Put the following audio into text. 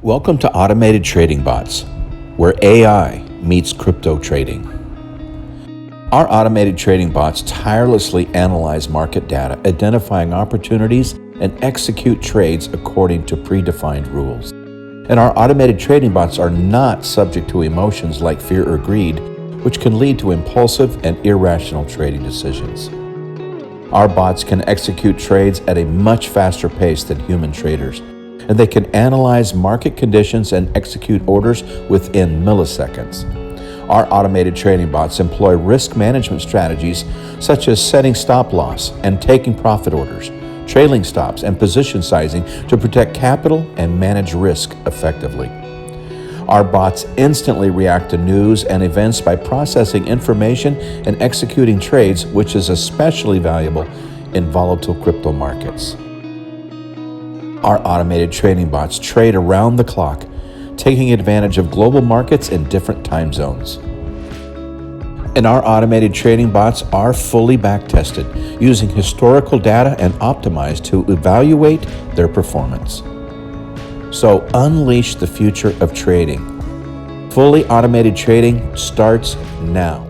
Welcome to Automated Trading Bots, where AI meets crypto trading. Our automated trading bots tirelessly analyze market data, identifying opportunities and execute trades according to predefined rules. And our automated trading bots are not subject to emotions like fear or greed, which can lead to impulsive and irrational trading decisions. Our bots can execute trades at a much faster pace than human traders, and they can analyze market conditions and execute orders within milliseconds. Our automated trading bots employ risk management strategies such as setting stop loss and taking profit orders, trailing stops, and position sizing to protect capital and manage risk effectively. Our bots instantly react to news and events by processing information and executing trades, which is especially valuable in volatile crypto markets. Our automated trading bots trade around the clock, taking advantage of global markets in different time zones. And our automated trading bots are fully back-tested, using historical data and optimized to evaluate their performance. So unleash the future of trading. Fully automated trading starts now.